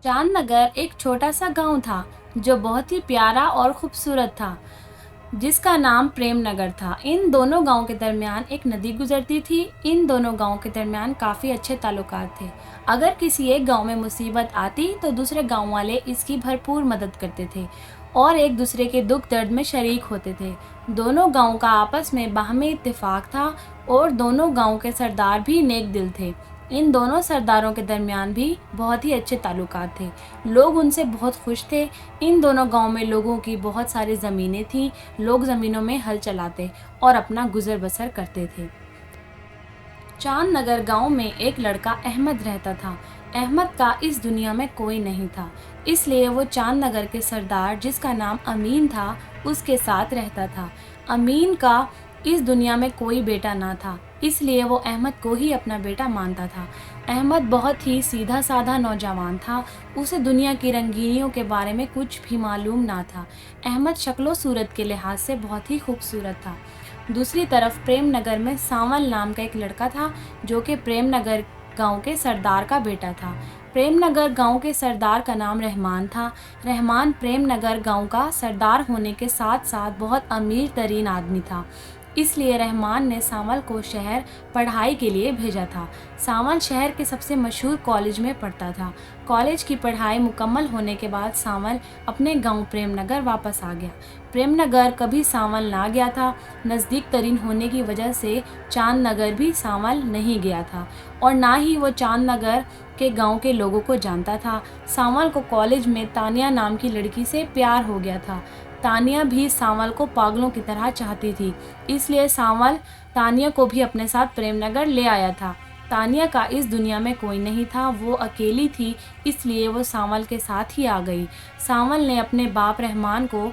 चांद नगर एक छोटा सा गांव था जो बहुत ही प्यारा और खूबसूरत था, जिसका नाम प्रेम नगर था। इन दोनों गांवों के दरमियान एक नदी गुजरती थी। इन दोनों गांवों के दरमियान काफ़ी अच्छे ताल्लुकात थे। अगर किसी एक गांव में मुसीबत आती तो दूसरे गांव वाले इसकी भरपूर मदद करते थे और एक दूसरे के दुख दर्द में शरीक होते थे। दोनों गांवों का आपस में बाहमी इत्तेफाक था और दोनों गांवों के सरदार भी नेक दिल थे। इन दोनों सरदारों के दरमियान भी बहुत ही अच्छे ताल्लुकात थे। लोग उनसे बहुत खुश थे। इन दोनों गांव में लोगों की बहुत सारी ज़मीनें थीं। लोग ज़मीनों में हल चलाते और अपना गुजर बसर करते थे। चांद नगर गांव में एक लड़का अहमद रहता था। अहमद का इस दुनिया में कोई नहीं था, इसलिए वो चांद नगर के सरदार, जिसका नाम अमीन था, उसके साथ रहता था। अमीन का इस दुनिया में कोई बेटा ना था, इसलिए वो अहमद को ही अपना बेटा मानता था। अहमद बहुत ही सीधा साधा नौजवान था। उसे दुनिया की रंगीनियों के बारे में कुछ भी मालूम ना था। अहमद शक्लो सूरत के लिहाज से बहुत ही खूबसूरत था। दूसरी तरफ प्रेम नगर में सांवल नाम का एक लड़का था, जो कि प्रेम नगर गांव के सरदार का बेटा था। प्रेम नगर गांव के सरदार का नाम रहमान था। रहमान प्रेम नगर गांव का सरदार होने के साथ साथ बहुत अमीर तरीन आदमी था, इसलिए रहमान ने सांवल को शहर पढ़ाई के लिए भेजा था। सांवल शहर के सबसे मशहूर कॉलेज में पढ़ता था। कॉलेज की पढ़ाई मुकम्मल होने के बाद सांवल अपने गांव प्रेमनगर वापस आ गया। प्रेमनगर कभी सांवल ना गया था। नज़दीक तरीन होने की वजह से चांद नगर भी सांवल नहीं गया था और ना ही वो चांद नगर के गांव के लोगों को जानता था। सांवल को कॉलेज में तानिया नाम की लड़की से प्यार हो गया था। तानिया भी सांवल को पागलों की तरह चाहती थी, इसलिए सांवल तानिया को भी अपने साथ प्रेमनगर ले आया था। तानिया का इस दुनिया में कोई नहीं था, वो अकेली थी, इसलिए वो सांवल के साथ ही आ गई। सांवल ने अपने बाप रहमान को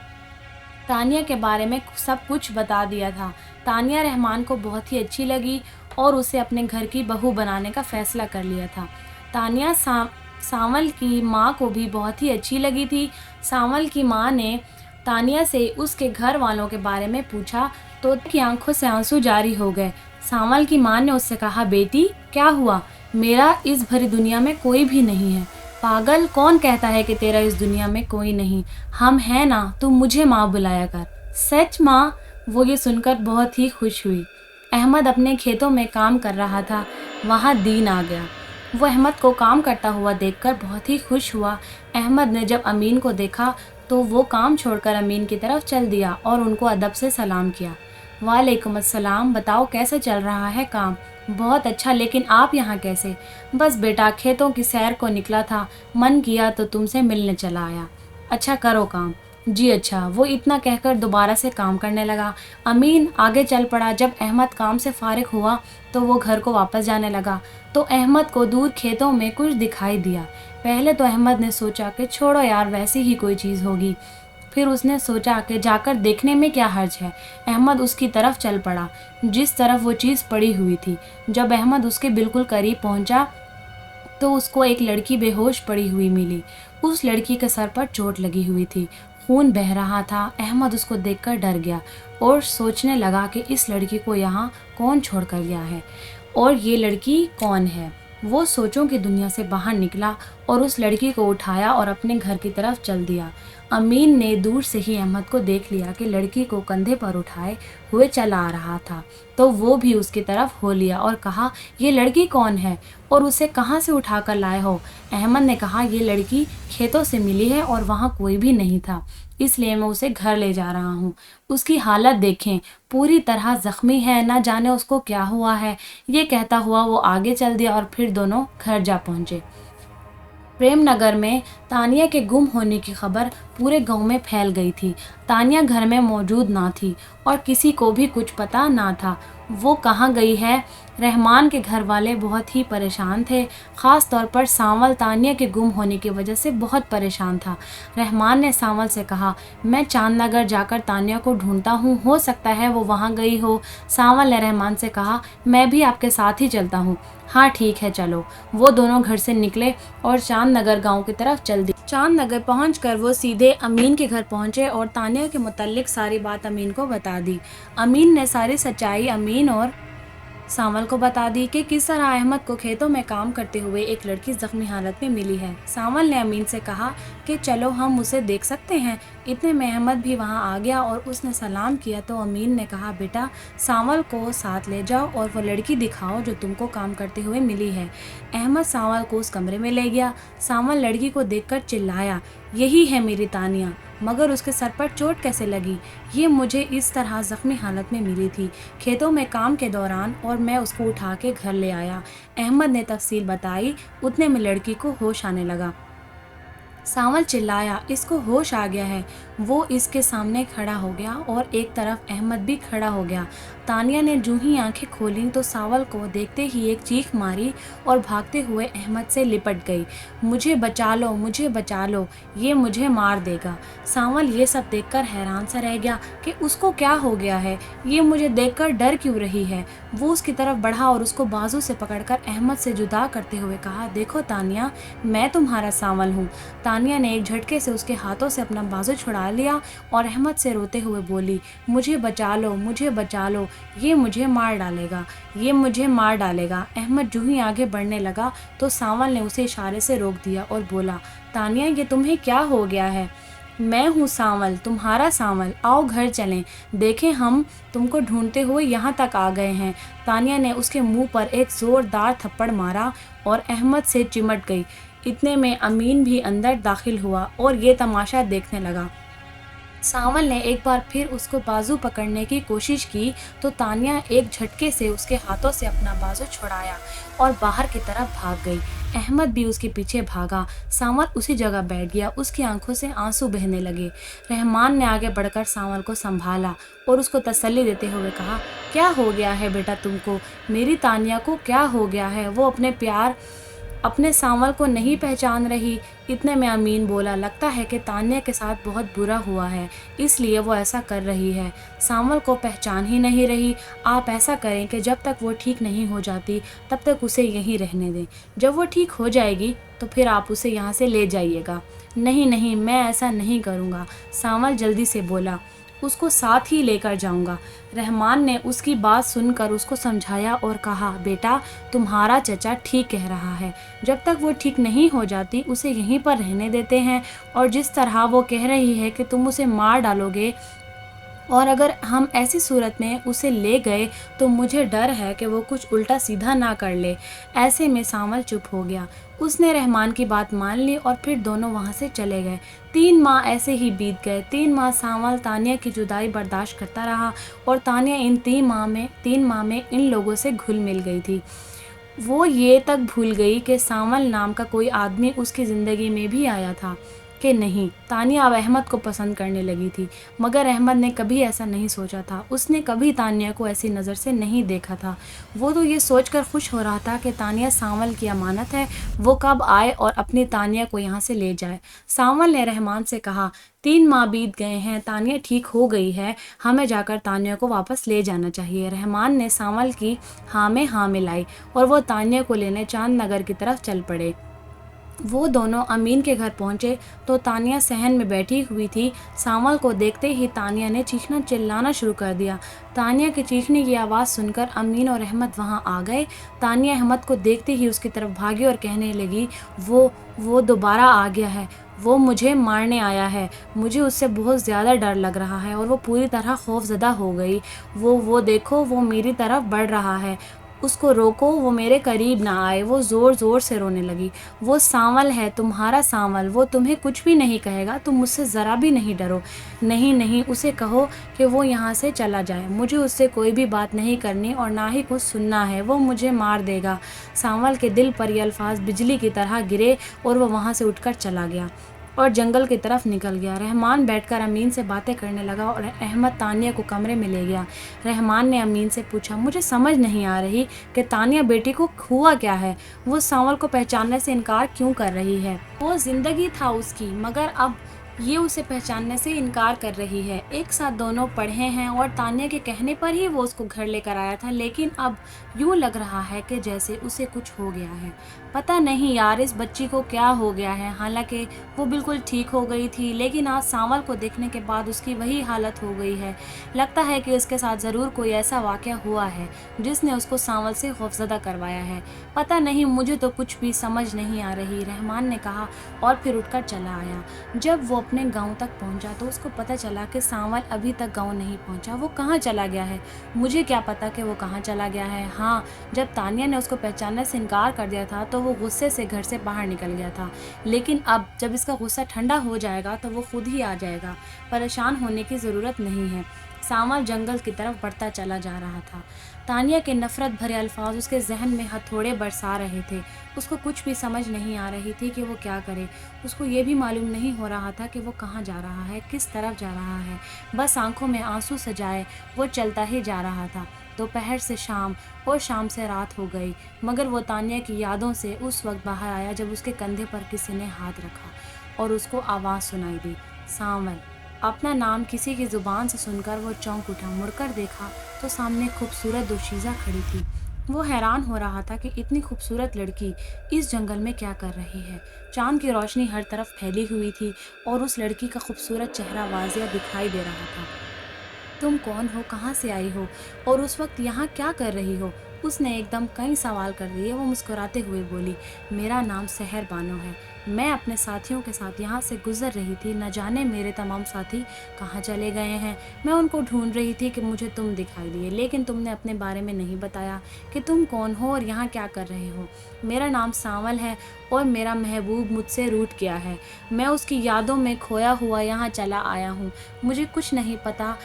तानिया के बारे में सब कुछ बता दिया था। तानिया रहमान को बहुत ही अच्छी लगी और उसे अपने घर की बहू बनाने का फैसला कर लिया था। तानिया सांवल की माँ को भी बहुत ही अच्छी लगी थी। सांवल की माँ ने तानिया से उसके घर वालों के बारे में पूछा तो उसकी आंखों से आंसू जारी हो गए। सांवल की माँ ने उससे कहा, बेटी क्या हुआ? मेरा इस भरी दुनिया में कोई भी नहीं है। पागल, कौन कहता है कि तेरा इस दुनिया में कोई नहीं? हम हैं ना, तू मुझे माँ बुलाया कर। सच माँ? वो ये सुनकर बहुत ही खुश हुई। अहमद अपने खेतों में काम कर रहा था, वहाँ दीन आ गया। वो अहमद को काम करता हुआ देखकर बहुत ही खुश हुआ। अहमद ने जब अमीन को देखा तो वो काम छोड़कर अमीन की तरफ चल दिया और उनको अदब से सलाम किया। वालेकुम अस्सलाम, बताओ कैसे चल रहा है काम? बहुत अच्छा, लेकिन आप यहाँ कैसे? बस बेटा, खेतों की सैर को निकला था, मन किया तो तुमसे मिलने चला आया। अच्छा, करो काम। जी अच्छा। वो इतना कहकर दोबारा से काम करने लगा। अमीन आगे चल पड़ा। जब अहमद काम से फारिग हुआ तो वो घर को वापस जाने लगा तो अहमद को दूर खेतों में कुछ दिखाई दिया। पहले तो अहमद ने सोचा कि छोड़ो यार, वैसी ही कोई चीज़ होगी। फिर उसने सोचा कि जाकर देखने में क्या हर्ज है। अहमद उसकी तरफ चल पड़ा जिस तरफ वो चीज़ पड़ी हुई थी। जब अहमद उसके बिल्कुल करीब पहुंचा तो उसको एक लड़की बेहोश पड़ी हुई मिली। उस लड़की के सर पर चोट लगी हुई थी, खून बह रहा था। अहमद उसको देखकर डर गया और सोचने लगा कि इस लड़की को यहाँ कौन छोड़ कर गया है और ये लड़की कौन है। वो सोचों की दुनिया से बाहर निकला और उस लड़की को उठाया और अपने घर की तरफ चल दिया। अमीन ने दूर से ही अहमद को देख लिया कि लड़की को कंधे पर उठाए हुए चला आ रहा था, तो वो भी उसकी तरफ हो लिया और कहा, ये लड़की कौन है और उसे कहाँ से उठा कर लाए हो? अहमद ने कहा, ये लड़की खेतों से मिली है और वहाँ कोई भी नहीं था, इसलिए मैं उसे घर ले जा रहा हूँ। उसकी हालत देखें, पूरी तरह जख्मी है, ना जाने उसको क्या हुआ है। ये कहता हुआ वो आगे चल दिया और फिर दोनों घर जा पहुँचे। प्रेमनगर में तानिया के गुम होने की खबर पूरे गांव में फैल गई थी। तानिया घर में मौजूद ना थी और किसी को भी कुछ पता ना था वो कहाँ गई है। रहमान के घर वाले बहुत ही परेशान थे, ख़ास तौर पर सांवल तानिया के गुम होने की वजह से बहुत परेशान था। रहमान ने सांवल से कहा, मैं चांदनगर जाकर तानिया को ढूंढता हूँ, हो सकता है वो वहाँ गई हो। सांवल ने रहमान से कहा, मैं भी आपके साथ ही चलता हूँ। हाँ ठीक है, चलो। वो दोनों घर से निकले और चांदनगर गांव की तरफ चल दिए। चांदनगर पहुंचकर वो सीधे अमीन के घर पहुंचे और तानिया के मुताल्लिक सारी बात अमीन को बता दी। अमीन ने सारी सच्चाई अमीन और सावल को बता दी कि किस तरह अहमद को खेतों में काम करते हुए एक लड़की जख्मी हालत में मिली है। सावल ने अमीन से कहा कि चलो हम उसे देख सकते हैं। इतने में अहमद भी वहां आ गया और उसने सलाम किया तो अमीन ने कहा, बेटा सावल को साथ ले जाओ और वो लड़की दिखाओ जो तुमको काम करते हुए मिली है। अहमद सावल को उस कमरे में ले गया। सावल लड़की को देखकर चिल्लाया, यही है मेरी तानिया। मगर उसके सर पर चोट कैसे लगी? ये मुझे इस तरह जख्मी हालत में मिली थी खेतों में काम के दौरान और मैं उसको उठा के घर ले आया। अहमद ने तफसील बताई। उतने में लड़की को होश आने लगा। सावल चिल्लाया, इसको होश आ गया है। वो इसके सामने खड़ा हो गया और एक तरफ अहमद भी खड़ा हो गया। तानिया ने जूं ही आंखें खोलीं तो सावल को देखते ही एक चीख मारी और भागते हुए अहमद से लिपट गई। मुझे बचा लो, मुझे बचा लो, ये मुझे मार देगा। सावल ये सब देखकर हैरान सा रह गया कि उसको क्या हो गया है, ये मुझे देखकर डर क्यों रही है। वो उसकी तरफ बढ़ा और उसको बाजू से पकड़कर अहमद से जुदा करते हुए कहा, देखो तानिया, मैं तुम्हारा सावल हूँ। तानिया ने एक झटके से उसके हाथों से अपना बाजू छुड़ा लिया और अहमद से रोते हुए बोली, मुझे बचा लो, मुझे बचा लो, ये मुझे मार डालेगा, ये मुझे मार डालेगा। अहमद जूं ही आगे बढ़ने लगा तो सावल ने उसे इशारे से रोक दिया और बोला, तानिया ये तुम्हें क्या हो गया है? मैं हूँ सावल, तुम्हारा सावल, आओ घर चलें, देखें हम तुमको ढूंढते हुए यहाँ तक आ गए हैं। तानिया ने उसके मुंह पर एक जोरदार थप्पड़ मारा और अहमद से चिमट गई। इतने में अमीन भी अंदर दाखिल हुआ और ये तमाशा देखने लगा। सावल ने एक बार फिर उसको बाजू पकड़ने की कोशिश की तो तानिया एक झटके से उसके हाथों से अपना बाजू छुड़ाया और बाहर की तरफ भाग गई। अहमद भी उसके पीछे भागा। सावल उसी जगह बैठ गया। उसकी आंखों से आंसू बहने लगे। रहमान ने आगे बढ़कर सावल को संभाला और उसको तसल्ली देते हुए कहा, क्या हो गया है बेटा तुमको? मेरी तानिया को क्या हो गया है? वो अपने सावल को नहीं पहचान रही। इतने में अमीन बोला, लगता है कि तानिया के साथ बहुत बुरा हुआ है, इसलिए वो ऐसा कर रही है। सावल को पहचान ही नहीं रही। आप ऐसा करें कि जब तक वो ठीक नहीं हो जाती तब तक उसे यहीं रहने दें। जब वो ठीक हो जाएगी तो फिर आप उसे यहाँ से ले जाइएगा। नहीं नहीं, मैं ऐसा नहीं करूँगा, सावल जल्दी से बोला, उसको साथ ही लेकर जाऊंगा। रहमान ने उसकी बात सुनकर उसको समझाया और कहा, बेटा तुम्हारा चचा ठीक कह रहा है, जब तक वो ठीक नहीं हो जाती उसे यहीं पर रहने देते हैं। और जिस तरह वो कह रही है कि तुम उसे मार डालोगे और अगर हम ऐसी सूरत में उसे ले गए तो मुझे डर है कि वो कुछ उल्टा सीधा ना कर ले। ऐसे में सावल चुप हो गया। उसने रहमान की बात मान ली और फिर दोनों वहाँ से चले गए। 3 माह ऐसे ही बीत गए। 3 माह सावल तानिया की जुदाई बर्दाश्त करता रहा और तानिया इन 3 माह में इन लोगों से घुल मिल गई थी। वो ये तक भूल गई कि सावल नाम का कोई आदमी उसकी ज़िंदगी में भी आया था कि नहीं। तानिया अब अहमद को पसंद करने लगी थी, मगर अहमद ने कभी ऐसा नहीं सोचा था। उसने कभी तानिया को ऐसी नज़र से नहीं देखा था। वो तो ये सोचकर खुश हो रहा था कि तानिया सावल की अमानत है, वो कब आए और अपनी तानिया को यहाँ से ले जाए। सावल ने रहमान से कहा, 3 माह बीत गए हैं, तानिया ठीक हो गई है, हमें जाकर तानिया को वापस ले जाना चाहिए। रहमान ने सावल की हाँ में हाँ मिलाई और वो तानिया को लेने चांद नगर की तरफ चल पड़े। वो दोनों अमीन के घर पहुंचे तो तानिया सहन में बैठी हुई थी। सावल को देखते ही तानिया ने चीखना चिल्लाना शुरू कर दिया। तानिया के चीखने की आवाज़ सुनकर अमीन और अहमद वहां आ गए। तानिया अहमद को देखते ही उसकी तरफ भागी और कहने लगी, वो दोबारा आ गया है, वो मुझे मारने आया है, मुझे उससे बहुत ज़्यादा डर लग रहा है। और वो पूरी तरह खौफजदा हो गई। वो देखो, वो मेरी तरफ बढ़ रहा है, उसको रोको, वो मेरे करीब ना आए। वो ज़ोर ज़ोर से रोने लगी। वो सावल है, तुम्हारा सावल, वो तुम्हें कुछ भी नहीं कहेगा, तुम मुझसे ज़रा भी नहीं डरो। नहीं नहीं, उसे कहो कि वो यहाँ से चला जाए, मुझे उससे कोई भी बात नहीं करनी और ना ही कुछ सुनना है, वो मुझे मार देगा। सावल के दिल पर ये अल्फाज बिजली की तरह गिरे और वो वहाँ से उठकर चला गया और जंगल की तरफ निकल गया। रहमान बैठकर अमीन से बातें करने लगा और अहमद तानिया को कमरे में ले गया। रहमान ने अमीन से पूछा, मुझे समझ नहीं आ रही कि तानिया बेटी को हुआ क्या है, वो सावल को पहचानने से इनकार क्यों कर रही है। वो ज़िंदगी था उसकी, मगर अब ये उसे पहचानने से इनकार कर रही है। एक साथ दोनों पढ़े हैं और तानिया के कहने पर ही वो उसको घर लेकर आया था, लेकिन अब यूँ लग रहा है कि जैसे उसे कुछ हो गया है। पता नहीं यार इस बच्ची को क्या हो गया है। हालांकि वो बिल्कुल ठीक हो गई थी, लेकिन आज सांवल को देखने के बाद उसकी वही हालत हो गई है। लगता है कि उसके साथ ज़रूर कोई ऐसा वाक़या हुआ है जिसने उसको सांवल से खौफज़दा करवाया है। पता नहीं, मुझे तो कुछ भी समझ नहीं आ रही, रहमान ने कहा और फिर उठकर चला आया। जब वो अपने गाँव तक पहुँचा तो उसको पता चला कि सांवल अभी तक गाँव नहीं पहुँचा। वो कहाँ चला गया है? मुझे क्या पता कि वो कहाँ चला गया है। हाँ, जब तानिया ने उसको पहचानने से इनकार कर दिया था तो वो गुस्से से घर से बाहर निकल गया था, लेकिन अब जब इसका गुस्सा ठंडा हो जाएगा तो वो खुद ही आ जाएगा। परेशान होने की ज़रूरत नहीं है। सांवल जंगल की तरफ बढ़ता चला जा रहा था। तानिया के नफरत भरे अल्फाज उसके जहन में हथौड़े बरसा रहे थे। उसको कुछ भी समझ नहीं आ रही थी कि वो क्या करे। उसको ये भी मालूम नहीं हो रहा था कि वो कहाँ जा रहा है, किस तरफ जा रहा है। बस आंखों में आंसू सजाए वो चलता ही जा रहा था। दोपहर से शाम और शाम से रात हो गई, मगर वो तानिया की यादों से उस वक्त बाहर आया जब उसके कंधे पर किसी ने हाथ रखा और उसको आवाज़ सुनाई दी, सांवल। अपना नाम किसी की ज़ुबान से सुनकर वो चौंक उठा। मुड़कर देखा तो सामने खूबसूरत दोशीज़ा खड़ी थी। वो हैरान हो रहा था कि इतनी खूबसूरत लड़की इस जंगल में क्या कर रही है। चांद की रोशनी हर तरफ फैली हुई थी और उस लड़की का खूबसूरत चेहरा वाज़िया दिखाई दे रहा था। तुम कौन हो, कहाँ से आई हो और उस वक्त यहाँ क्या कर रही हो? उसने एकदम कई सवाल कर दिए। वो मुस्कुराते हुए बोली, मेरा नाम सहर बानो है। मैं अपने साथियों के साथ यहाँ से गुजर रही थी। न जाने मेरे तमाम साथी कहाँ चले गए हैं। मैं उनको ढूंढ रही थी कि मुझे तुम दिखाई दिए, लेकिन तुमने अपने बारे में नहीं बताया कि तुम कौन हो और यहाँ क्या कर रहे हो। मेरा नाम सांवल है और मेरा महबूब मुझसे रूठ गया है। मैं उसकी यादों में खोया हुआ यहाँ चला आया हूँ। मुझे कुछ नहीं पता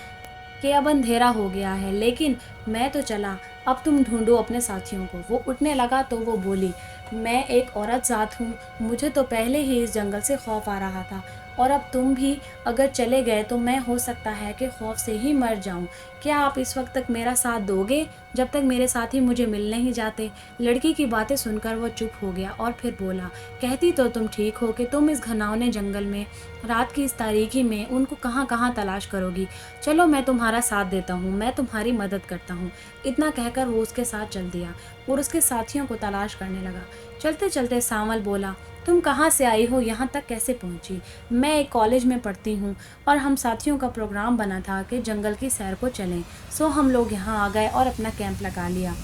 कि अब अंधेरा हो गया है, लेकिन मैं तो चला। अब तुम ढूंढो अपने साथियों को। वो उठने लगा तो वो बोली, मैं एक औरत ज़ात हूँ। मुझे तो पहले ही इस जंगल से खौफ आ रहा था और अब तुम भी अगर चले गए तो मैं हो सकता है कि खौफ से ही मर जाऊं। क्या आप इस वक्त तक मेरा साथ दोगे जब तक मेरे साथी मुझे मिल नहीं जाते? लड़की की बातें सुनकर वो चुप हो गया और फिर बोला, कहती तो तुम ठीक हो कि तुम इस घनावने जंगल में रात की इस तारीकी में उनको कहाँ कहाँ तलाश करोगी। चलो मैं तुम्हारा साथ देता हूँ, मैं तुम्हारी मदद करता हूँ। इतना कहकर वो उसके साथ चल दिया और उसके साथियों को तलाश करने लगा। चलते चलते सांवल बोला, तुम कहाँ से आई हो, यहाँ तक कैसे पहुँची? मैं एक कॉलेज में पढ़ती हूँ और हम साथियों का प्रोग्राम बना था कि जंगल की सैर को चलें। सो हम लोग यहाँ आ गए और अपना कैंप लगा लिया।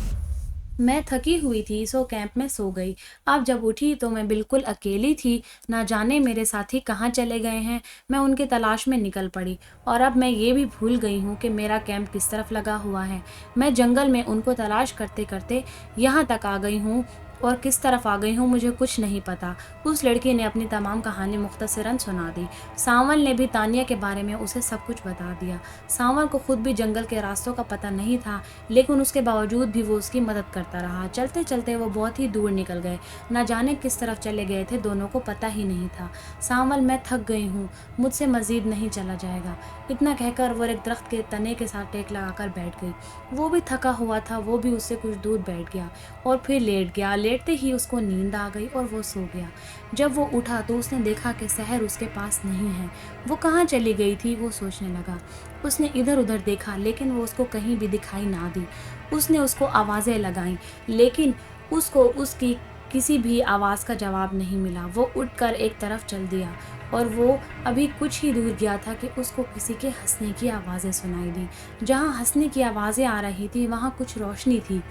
मैं थकी हुई थी, सो कैंप में सो गई। अब जब उठी तो मैं बिल्कुल अकेली थी। ना जाने मेरे साथी कहाँ चले गए हैं। मैं उनकी तलाश में निकल पड़ी और अब मैं ये भी भूल गई हूँ कि मेरा कैंप किस तरफ लगा हुआ है। मैं जंगल में उनको तलाश करते करते यहाँ तक आ गई हूँ और किस तरफ आ गई हूँ मुझे कुछ नहीं पता। उस लड़की ने अपनी तमाम कहानी मुख्तसरन सुना दी। सांवल ने भी तानिया के बारे में उसे सब कुछ बता दिया। सांवल को खुद भी जंगल के रास्तों का पता नहीं था, लेकिन उसके बावजूद भी वो उसकी मदद करता रहा। चलते चलते वो बहुत ही दूर निकल गए। न जाने किस तरफ चले गए थे, दोनों को पता ही नहीं था। सांवल, मैं थक गई हूँ, मुझसे मजीद नहीं चला जाएगा। इतना कहकर वो एक दरख्त के तने के साथ टेक लगाकर बैठ गई। वो भी थका हुआ था, वो भी उससे कुछ दूर बैठ गया और फिर लेट गया। लेटते ही उसको नींद आ गई और वो सो गया। जब वो उठा तो उसने देखा कि सहर उसके पास नहीं है। वो कहाँ चली गई थी, वो सोचने लगा। उसने इधर उधर देखा, लेकिन वो उसको कहीं भी दिखाई ना दी। उसने उसको आवाज़ें लगाईं, लेकिन उसको उसकी किसी भी आवाज़ का जवाब नहीं मिला। वो उठकर एक तरफ चल दिया और वो अभी कुछ ही दूर गया था कि उसको किसी के हंसने की आवाज़ें सुनाई दी। जहाँ हंसने की आवाज़ें आ रही थी वहाँ कुछ रोशनी थी।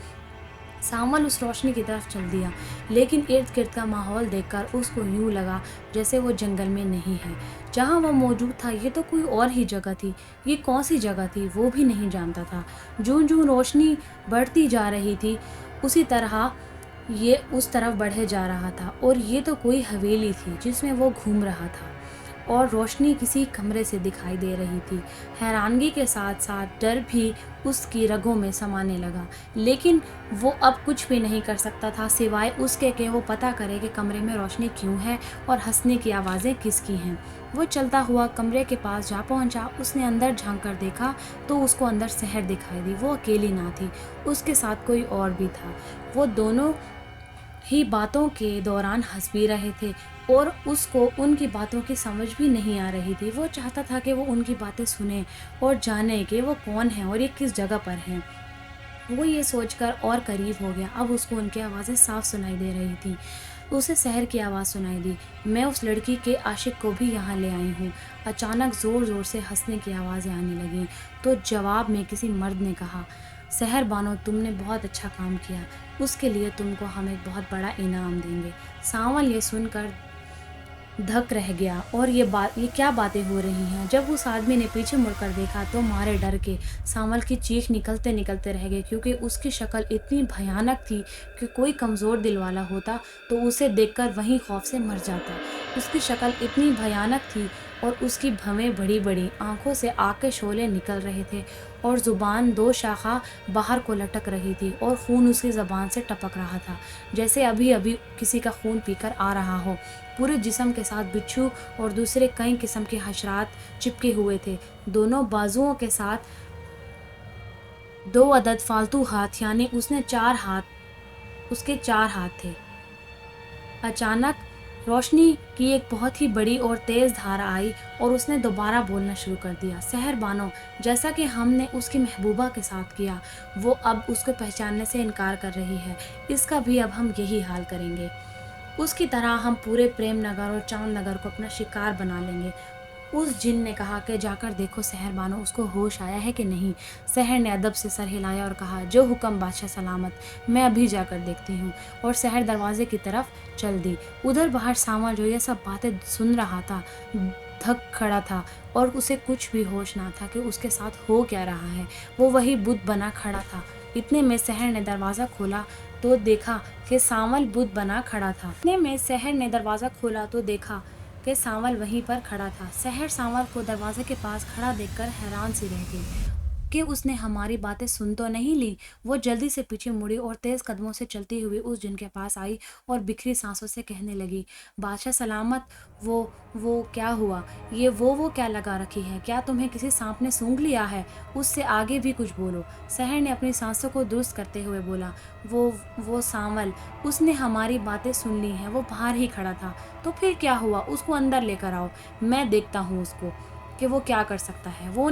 सांवल उस रोशनी की तरफ चल दिया, लेकिन इर्द गिर्द का माहौल देखकर उसको यूं लगा जैसे वो जंगल में नहीं है। जहाँ वो मौजूद था ये तो कोई और ही जगह थी। ये कौन सी जगह थी वो भी नहीं जानता था। जूं जूं रोशनी बढ़ती जा रही थी उसी तरह ये उस तरफ बढ़े जा रहा था और ये तो कोई हवेली थी जिसमें वो घूम रहा था और रोशनी किसी कमरे से दिखाई दे रही थी। हैरानगी के साथ साथ डर भी उसकी रगों में समाने लगा, लेकिन वो अब कुछ भी नहीं कर सकता था सिवाय उसके कि वो पता करे कि कमरे में रोशनी क्यों है और हंसने की आवाज़ें किसकी हैं। वो चलता हुआ कमरे के पास जा पहुंचा। उसने अंदर झांक कर देखा तो उसको अंदर सहर दिखाई दी। वो अकेली ना थी, उसके साथ कोई और भी था। वो दोनों ही बातों के दौरान हंस भी रहे थे और उसको उनकी बातों की समझ भी नहीं आ रही थी। वो चाहता था कि वो उनकी बातें सुने और जाने कि वो कौन है और ये किस जगह पर हैं। وہ یہ سوچ کر اور قریب ہو گیا، اب اس کو ان کی آوازیں صاف سنائی دے رہی تھیں۔ اسے سحر کی آواز سنائی دی، میں اس لڑکی کے عاشق کو بھی یہاں لے آئی ہوں۔ اچانک زور زور سے ہنسنے کی آوازیں آنے لگیں، تو جواب میں کسی مرد نے کہا، سحر بانو تم نے بہت اچھا کام کیا، اس کے لیے تم کو ہم ایک بہت بڑا انعام دیں گے۔ سانول یہ سن کر دھک رہ گیا، اور یہ کیا باتیں ہو رہی ہیں؟ جب اس آدمی نے پیچھے مڑ کر دیکھا تو مارے ڈر کے سانول کی چیخ نکلتے نکلتے رہ گئی، کیونکہ اس کی شکل اتنی بھیانک تھی کہ کوئی کمزور دل والا ہوتا تو اسے دیکھ کر وہیں خوف سے مر جاتا۔ اس کی شکل اتنی بھیانک تھی اور اس کی بھویں بڑی بڑی، آنکھوں سے آگ کے شعلے نکل رہے تھے اور زبان دو شاخہ باہر کو لٹک رہی تھی، اور خون اس کی زبان سے ٹپک رہا تھا جیسے ابھی ابھی کسی کا خون پی کر آ رہا ہو۔ پورے جسم کے ساتھ بچھو اور دوسرے کئی قسم کے حشرات چپکے ہوئے تھے۔ دونوں بازوؤں کے ساتھ 2 عدد فالتو ہاتھ، یعنی اس کے 4 ہاتھ تھے۔ اچانک روشنی کی ایک بہت ہی بڑی اور تیز دھار آئی اور اس نے دوبارہ بولنا شروع کر دیا، سحر بانو، جیسا کہ ہم نے اس کی محبوبہ کے ساتھ کیا، وہ اب اس کو پہچاننے سے انکار کر رہی ہے، اس کا بھی اب ہم یہی حال کریں گے۔ اس کی طرح ہم پورے پریم نگر اور چاند نگر کو اپنا شکار بنا لیں گے۔ اس جن نے کہا کہ جا کر دیکھو سحر بانو اس کو ہوش آیا ہے کہ نہیں۔ سحر نے ادب سے سر ہلایا اور کہا، جو حکم بادشاہ سلامت، میں ابھی جا کر دیکھتی ہوں، اور سحر دروازے کی طرف چل دی۔ ادھر باہر سانول جو یہ سب باتیں سن رہا تھا دھک کھڑا تھا، اور اسے کچھ بھی ہوش نہ تھا کہ اس کے ساتھ ہو کیا رہا ہے۔ وہ وہی بت بنا کھڑا تھا۔ اتنے میں سحر نے دروازہ کھولا تو دیکھا کہ سانول بت بنا کھڑا تھا۔ وہیں پر کھڑا تھا۔ سحر سانول کو دروازے کے پاس کھڑا دیکھ کر حیران سی رہ گئی کہ اس نے ہماری باتیں سن تو نہیں لی۔ وہ جلدی سے پیچھے مڑی اور تیز قدموں سے چلتی ہوئی اس جن کے پاس آئی اور بکھری سانسوں سے کہنے لگی، بادشاہ سلامت، وہ کیا ہوا؟ یہ وہ کیا لگا رکھی ہے؟ کیا تمہیں کسی سانپ نے سونگھ لیا ہے؟ اس سے آگے بھی کچھ بولو۔ سحر نے اپنی سانسوں کو درست کرتے ہوئے بولا، وہ سانول، اس نے ہماری باتیں سن لی ہیں، وہ باہر ہی کھڑا تھا۔ تو پھر کیا ہوا؟ اس کو اندر لے کر آؤ، میں دیکھتا ہوں اس کو کہ وہ کیا کر سکتا ہے۔ وہ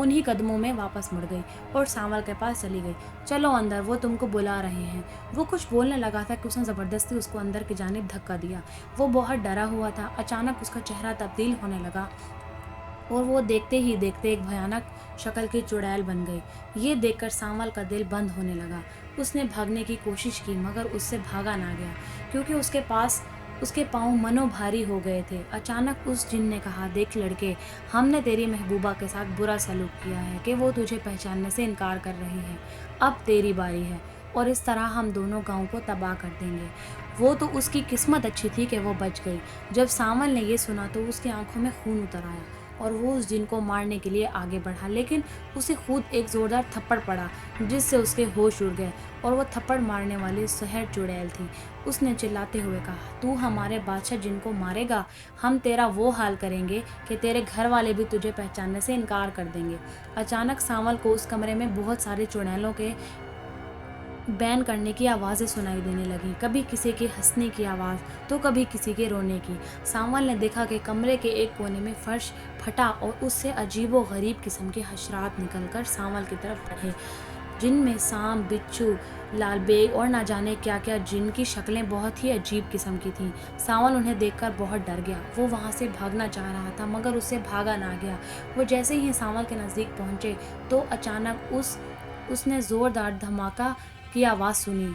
انہی قدموں میں واپس مڑ گئی اور سانول کے پاس چلی گئی۔ چلو اندر، وہ تم کو بلا رہے ہیں۔ وہ کچھ بولنے لگا تھا کہ اس نے زبردستی اس کو اندر کی جانب دھکا دیا۔ وہ بہت ڈرا ہوا تھا۔ اچانک اس کا چہرہ تبدیل ہونے لگا اور وہ دیکھتے ہی دیکھتے ایک بھیانک شکل کی چڑیل بن گئی۔ یہ دیکھ کر سانول کا دل بند ہونے لگا۔ اس نے بھاگنے کی کوشش کی مگر اس سے بھاگا نہ گیا، کیونکہ اس کے پاؤں منو بھاری ہو گئے تھے۔ اچانک اس جن نے کہا، دیکھ لڑکے، ہم نے تیری محبوبہ کے ساتھ برا سلوک کیا ہے کہ وہ تجھے پہچاننے سے انکار کر رہی ہے۔ اب تیری باری ہے، اور اس طرح ہم دونوں گاؤں کو تباہ کر دیں گے۔ وہ تو اس کی قسمت اچھی تھی کہ وہ بچ گئی۔ جب سانول نے یہ سنا تو اس کی آنکھوں میں خون اتر آیا اور وہ اس جن کو مارنے کے لیے آگے بڑھا، لیکن اسے خود ایک زوردار تھپڑ پڑا جس سے اس کے ہوش اڑ گئے، اور وہ تھپڑ مارنے والی سحر چڑیل تھی۔ اس نے چلاتے ہوئے کہا، تو ہمارے بادشاہ جن کو مارے گا، ہم تیرا وہ حال کریں گے کہ تیرے گھر والے بھی تجھے پہچاننے سے انکار کر دیں گے۔ اچانک سانول کو اس کمرے میں بہت ساری چڑیلوں کے بین کرنے کی آوازیں سنائی دینے لگیں، کبھی کسی کے ہنسنے کی آواز تو کبھی کسی کے رونے کی۔ سانول نے دیکھا کہ کمرے کے ایک کونے میں فرش پھٹا اور اس سے عجیب و غریب قسم کے حشرات نکل کر سانول کی طرف بڑھے، جن میں سانپ، بچھو، لال بیگ اور نہ جانے کیا کیا، جن کی شکلیں بہت ہی عجیب قسم کی تھیں۔ سانول انہیں دیکھ کر بہت ڈر گیا۔ وہ وہاں سے بھاگنا چاہ رہا تھا مگر اس سے بھاگا نہ گیا۔ وہ جیسے ہی سانول کے نزدیک پہنچے تو اچانک اس نے زوردار دھماکہ کی آواز سنی،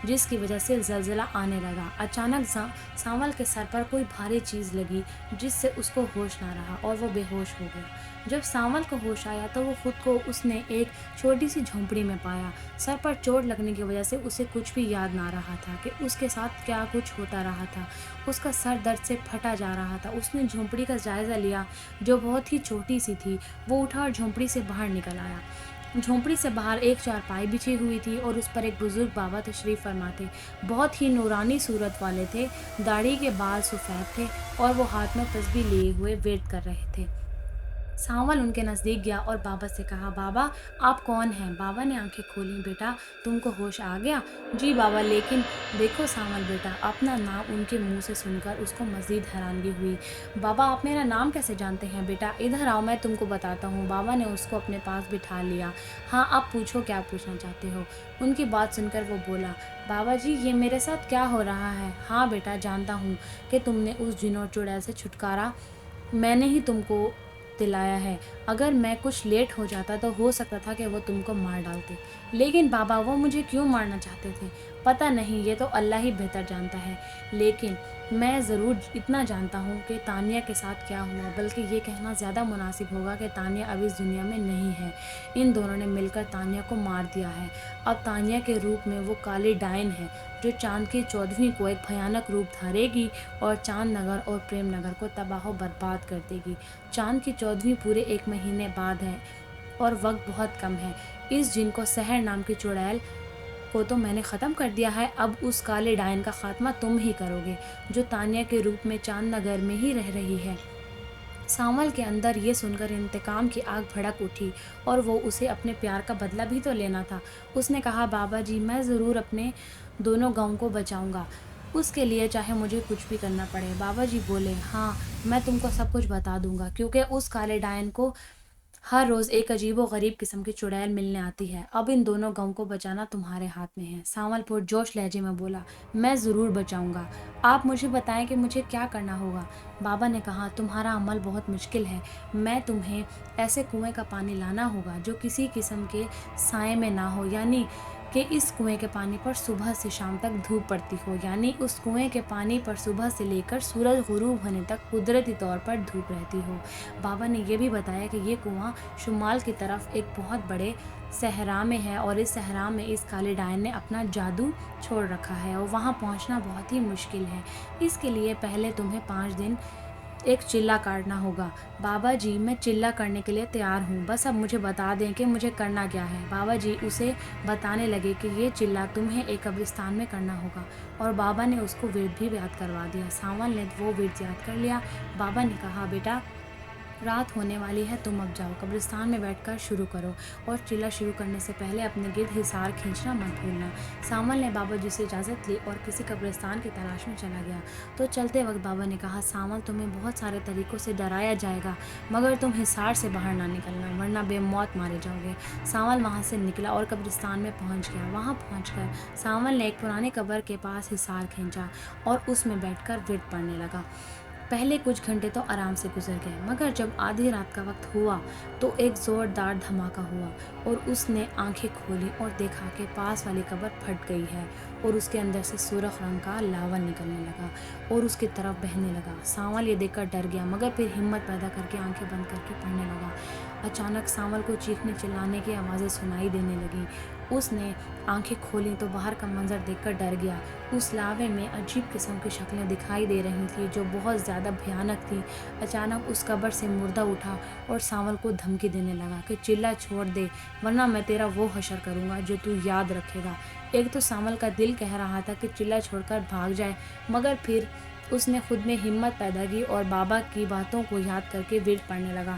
جس کی وجہ سے زلزلہ آنے لگا۔ اچانک سانول کے سر پر کوئی بھاری چیز لگی جس سے اس کو ہوش نہ رہا اور وہ بے ہوش ہو گیا۔ جب سانول کو ہوش آیا تو وہ خود کو اس نے ایک چھوٹی سی جھونپڑی میں پایا۔ سر پر چوٹ لگنے کی وجہ سے اسے کچھ بھی یاد نہ رہا تھا کہ اس کے ساتھ کیا کچھ ہوتا رہا تھا۔ اس کا سر درد سے پھٹا جا رہا تھا۔ اس نے جھونپڑی کا جائزہ لیا جو بہت ہی چھوٹی سی تھی۔ وہ اٹھا اور جھونپڑی سے باہر نکل آیا۔ جھونپڑی سے باہر ایک چارپائی بچھی ہوئی تھی اور اس پر ایک بزرگ بابا تشریف فرما تھے۔ بہت ہی نورانی صورت والے تھے، داڑھی کے بال سفید تھے اور وہ ہاتھ میں تسبیح لیے ہوئے ورد کر رہے تھے۔ سانول ان کے نزدیک گیا اور بابا سے کہا، بابا آپ کون ہیں؟ بابا نے آنکھیں کھولیں، بیٹا تم کو ہوش آ گیا؟ جی بابا، لیکن دیکھو سانول بیٹا، اپنا نام ان کے منہ سے سن کر اس کو مزید حیرانگی ہوئی۔ بابا آپ میرا نام کیسے جانتے ہیں؟ بیٹا ادھر آؤ، میں تم کو بتاتا ہوں۔ بابا نے اس کو اپنے پاس بٹھا لیا۔ ہاں اب پوچھو کیا پوچھنا چاہتے ہو؟ ان کی بات سن کر وہ بولا، بابا جی یہ میرے ساتھ کیا ہو رہا ہے؟ ہاں بیٹا جانتا ہوں کہ تم نے اس جن اور چڑیل سے چھٹکارا میں نے ہی تم کو دلایا ہے۔ اگر میں کچھ لیٹ ہو جاتا تو ہو سکتا تھا کہ وہ تم کو مار ڈالتے۔ لیکن بابا وہ مجھے کیوں مارنا چاہتے تھے؟ پتہ نہیں، یہ تو اللہ ہی بہتر جانتا ہے، لیکن میں ضرور اتنا جانتا ہوں کہ تانیہ کے ساتھ کیا ہوا، بلکہ یہ کہنا زیادہ مناسب ہوگا کہ تانیہ اب اس دنیا میں نہیں ہے۔ ان دونوں نے مل کر تانیہ کو مار دیا ہے۔ اب تانیہ کے روپ میں وہ کالی ڈائن ہے جو چاند کی 14ویں کو ایک بھیانک روپ دھارے گی اور چاند نگر اور پریم نگر کو تباہ و برباد کر دے گی۔ چاند کی 14ویں پورے 1 مہینے بعد ہے اور وقت بہت کم ہے۔ اس جن کو سحر نام کی چڑیل کو تو میں نے ختم کر دیا ہے، اب اس کالے ڈائن کا خاتمہ تم ہی کرو گے جو تانیہ کے روپ میں چاند نگر میں ہی رہ رہی ہے۔ سانول کے اندر یہ سن کر انتقام کی آگ بھڑک اٹھی اور وہ اسے اپنے پیار کا بدلہ بھی تو لینا تھا۔ اس نے کہا، بابا جی میں ضرور اپنے دونوں گاؤں کو بچاؤں گا، اس کے لیے چاہے مجھے کچھ بھی کرنا پڑے۔ بابا جی بولے، ہاں میں تم کو سب کچھ بتا دوں گا، کیونکہ اس کالے ڈائن کو ہر روز ایک عجیب و غریب قسم کی چڑیل ملنے آتی ہے۔ اب ان دونوں گاؤں کو بچانا تمہارے ہاتھ میں ہے۔ سانول پرجوش لہجے میں بولا، میں ضرور بچاؤں گا، آپ مجھے بتائیں کہ مجھے کیا کرنا ہوگا۔ بابا نے کہا، تمہارا عمل بہت مشکل ہے، میں تمہیں ایسے کنویں کا پانی لانا ہوگا جو کسی قسم کے سائے میں نہ ہو، یعنی کہ اس کنویں کے پانی پر صبح سے شام تک دھوپ پڑتی ہو، یعنی اس کنویں کے پانی پر صبح سے لے کر سورج غروب ہونے تک قدرتی طور پر دھوپ رہتی ہو۔ بابا نے یہ بھی بتایا کہ یہ کنواں شمال کی طرف ایک بہت بڑے صحرا میں ہے اور اس صحرا میں اس کالے ڈائن نے اپنا جادو چھوڑ رکھا ہے اور وہاں پہنچنا بہت ہی مشکل ہے۔ اس کے لیے پہلے تمہیں 5 دن ایک چلہ کاٹنا ہوگا۔ بابا جی میں چلہ کرنے کے لیے تیار ہوں، بس اب مجھے بتا دیں کہ مجھے کرنا کیا ہے۔ بابا جی اسے بتانے لگے کہ یہ چلہ تمہیں ایک قبرستان میں کرنا ہوگا، اور بابا نے اس کو ورد بھی یاد کروا دیا۔ سانول نے وہ ورد یاد کر لیا۔ بابا نے کہا، بیٹا رات ہونے والی ہے، تم اب جاؤ، قبرستان میں بیٹھ کر شروع کرو، اور چلہ شروع کرنے سے پہلے اپنے گرد حصار کھینچنا مت بھولنا۔ سانول نے بابا جی سے اجازت لی اور کسی قبرستان کی تلاش میں چلا گیا۔ تو چلتے وقت بابا نے کہا، سانول تمہیں بہت سارے طریقوں سے ڈرایا جائے گا، مگر تم حصار سے باہر نہ نکلنا، ورنہ بے موت مارے جاؤ گے۔ سانول وہاں سے نکلا اور قبرستان میں پہنچ گیا۔ وہاں پہنچ کر سانول نے ایک پرانی قبر کے پاس حصار کھینچا اور اس میں بیٹھ کر ورد پڑھنے لگا۔ پہلے کچھ گھنٹے تو آرام سے گزر گئے، مگر جب آدھی رات کا وقت ہوا تو ایک زوردار دھماکہ ہوا اور اس نے آنکھیں کھولی اور دیکھا کہ پاس والی قبر پھٹ گئی ہے اور اس کے اندر سے سرخ رنگ کا لاوا نکلنے لگا اور اس کی طرف بہنے لگا۔ سانول یہ دیکھ کر ڈر گیا، مگر پھر ہمت پیدا کر کے آنکھیں بند کر کے پڑھنے لگا۔ اچانک سانول کو چیخنے چلانے کی آوازیں سنائی دینے لگیں۔ اس نے آنکھیں کھولیں تو باہر کا منظر دیکھ کر ڈر گیا۔ اس لاوے میں عجیب قسم کی شکلیں دکھائی دے رہی تھیں جو بہت زیادہ بھیانک تھیں۔ اچانک اس قبر سے مردہ اٹھا اور سانول کو دھمکی دینے لگا کہ چلہ چھوڑ دے، ورنہ میں تیرا وہ حشر کروں گا جو تو یاد رکھے گا۔ ایک تو سانول کا دل کہہ رہا تھا کہ چلہ چھوڑ کر بھاگ جائے، مگر پھر اس نے خود میں ہمت پیدا کی اور بابا کی باتوں کو یاد کر کے ورد پڑھنے لگا۔